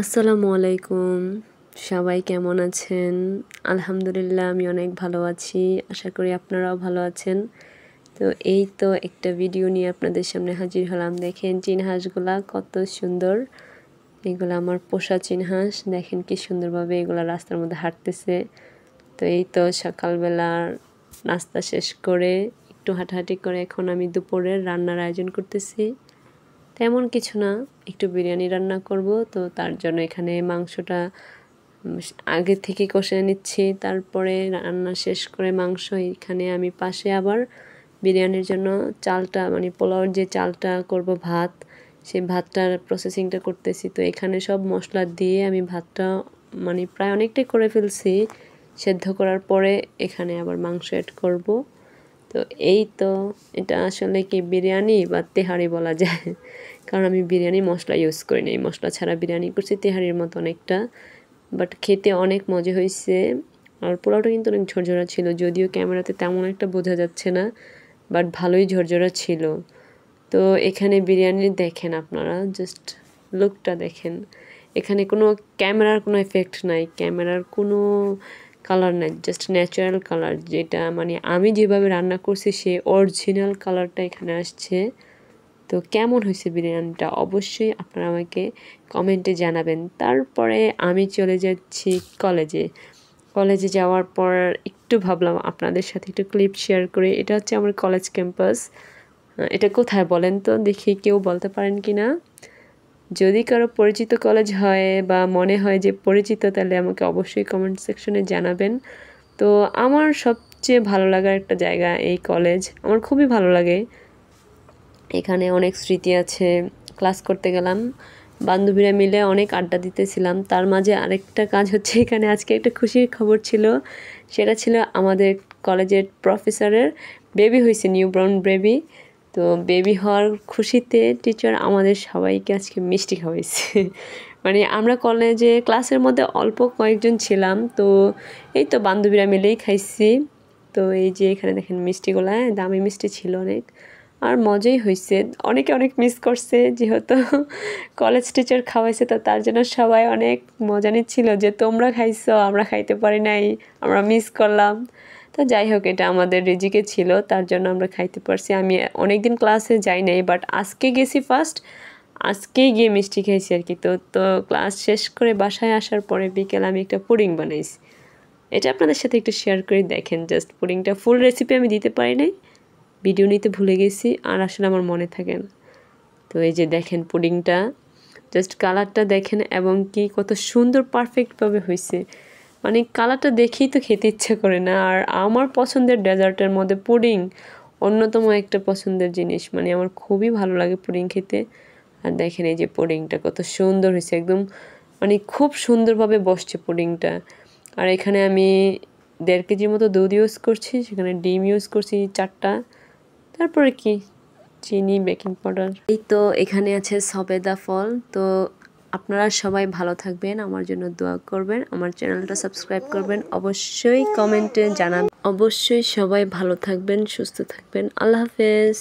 আসসালামু আলাইকুম। সবাই কেমন আছেন? আলহামদুলিল্লাহ আমি অনেক ভালো আছি। আশা করি আপনারাও ভালো আছেন। তো এই তো একটা ভিডিও নিয়ে আপনাদের সামনে হাজির হলাম। দেখেন চীন হাঁসগুলা কত সুন্দর। এগুলা আমার পোষা চীন হাঁস। দেখেন কি সুন্দরভাবে এগুলা রাস্তার মধ্যে হাঁটতেছে। তো এই তো সকালবেলা নাস্তা শেষ করে একটু হাঁটাহাঁটি করে এখন আমি দুপুরের রান্নার আয়োজন করতেছি। তেমন কিছু না, একটু বিরিয়ানি রান্না করব। তো তার জন্য এখানে মাংসটা আগে থেকে কষে নিচ্ছি, তারপরে রান্না শেষ করে মাংস এখানে আমি পাশে আবার বিরিয়ানির জন্য চালটা মানে পোলাওর যে চালটা করব ভাত, সেই ভাতটার প্রসেসিংটা করতেছি। তো এখানে সব মশলা দিয়ে আমি ভাতটা মানে প্রায় অনেকটাই করে ফেলছি। সেদ্ধ করার পরে এখানে আবার মাংস অ্যাড করব। তো এই তো এটা আসলে কি বিরিয়ানি বা তেহারি বলা যায়, কারণ আমি বিরিয়ানি মশলা ইউজ করি না, এই মশলা ছাড়া বিরিয়ানি করছি তেহারির মতো অনেকটা, বাট খেতে অনেক মজা হয়েছে। আর পোলাওটা কিন্তু অনেক ঝরঝরা ছিল, যদিও ক্যামেরাতে তেমন একটা বোঝা যাচ্ছে না, বাট ভালোই ঝরঝরা ছিল। তো এখানে বিরিয়ানি দেখেন আপনারা, জাস্ট লুকটা দেখেন। এখানে কোনো ক্যামেরার কোনো এফেক্ট নাই, ক্যামেরার কোনো কালার নাই, জাস্ট ন্যাচারাল কালার, যেটা মানে আমি যেভাবে রান্না করছি সে অরিজিনাল কালারটা এখানে আসছে। তো কেমন হয়েছে বিরিয়ানিটা অবশ্যই আপনারা আমাকে কমেন্টে জানাবেন। তারপরে আমি চলে যাচ্ছি কলেজে যাওয়ার পর একটু ভাবলাম আপনাদের সাথে একটু ক্লিপ শেয়ার করি। এটা হচ্ছে আমার কলেজ ক্যাম্পাস। এটা কোথায় বলেন তো দেখি, কেউ বলতে পারেন কি না? যদি কারো পরিচিত কলেজ হয় বা মনে হয় যে পরিচিত, তাহলে আমাকে অবশ্যই কমেন্ট সেকশনে জানাবেন। তো আমার সবচেয়ে ভালো লাগার একটা জায়গা এই কলেজ, আমার খুবই ভালো লাগে। এখানে অনেক স্মৃতি আছে। ক্লাস করতে গেলাম, বান্ধবীরা মিলে অনেক আড্ডা দিতেছিলাম। তার মাঝে আরেকটা কাজ হচ্ছে, এখানে আজকে একটা খুশির খবর ছিল। সেটা ছিল আমাদের কলেজের প্রফেসরের বেবি হয়েছে, নিউবর্ন বেবি। তো বেবি হওয়ার খুশিতে টিচার আমাদের সবাইকে আজকে মিষ্টি খাওয়াইছে। মানে আমরা কলেজে ক্লাসের মধ্যে অল্প কয়েকজন ছিলাম, তো এই তো বান্ধবীরা মিলেই খাইছি। তো এই যে এখানে দেখেন মিষ্টিগুলা, দামি মিষ্টি ছিল অনেক, আর মজাই হয়েছে। অনেকে অনেক মিস করছে, যেহেতু কলেজ টিচার খাওয়াইছে, তো তার জন্য সবাই অনেক মজা নিচ্ছিল যে তোমরা খাইছো, আমরা খাইতে পারি নাই, আমরা মিস করলাম। তো যাই হোক, এটা আমাদের রিজিকে ছিল, তার জন্য আমরা খাইতে পারছি। আমি অনেকদিন ক্লাসে যাই নাই, বাট আজকে গেছি ফার্স্ট, আজকেই গিয়ে মিষ্টি খাইছি আর কি। তো ক্লাস শেষ করে বাসায় আসার পরে বিকেল আমি একটা পুডিং বানাইছি। এটা আপনাদের সাথে একটু শেয়ার করে দেখেন। জাস্ট পুডিংটা ফুল রেসিপি আমি দিতে পারি নাই, ভিডিও নিতে ভুলে গেছি, আর আসলে আমার মনে থাকে না। তো এই যে দেখেন পুডিংটা, জাস্ট কালারটা দেখেন এবং কি কত সুন্দর পারফেক্টভাবে হয়েছে। মানে কালারটা দেখেই তো খেতে ইচ্ছে করে না। আর আমার পছন্দের ডেজার্টের মধ্যে পুডিং অন্যতম একটা পছন্দের জিনিস, মানে আমার খুবই ভালো লাগে পুডিং খেতে। আর দেখেন এই যে পুডিংটা কত সুন্দর হয়েছে, একদম মানে খুব সুন্দরভাবে বসছে পুডিংটা। আর এখানে আমি 1.5 কেজির মতো দুধ ইউজ করছি, সেখানে ডিম ইউজ করছি 4টা, তারপরে কি চিনি, বেকিং পাউডার। এই তো এখানে আছে সবেদা ফল। তো আপনারা সবাই ভালো থাকবেন, আমার জন্য দোয়া করবেন, আমার চ্যানেলটা সাবস্ক্রাইব করবেন, অবশ্যই কমেন্টে জানাবেন। অবশ্যই সবাই ভালো থাকবেন, সুস্থ থাকবেন। আল্লাহ হাফেজ।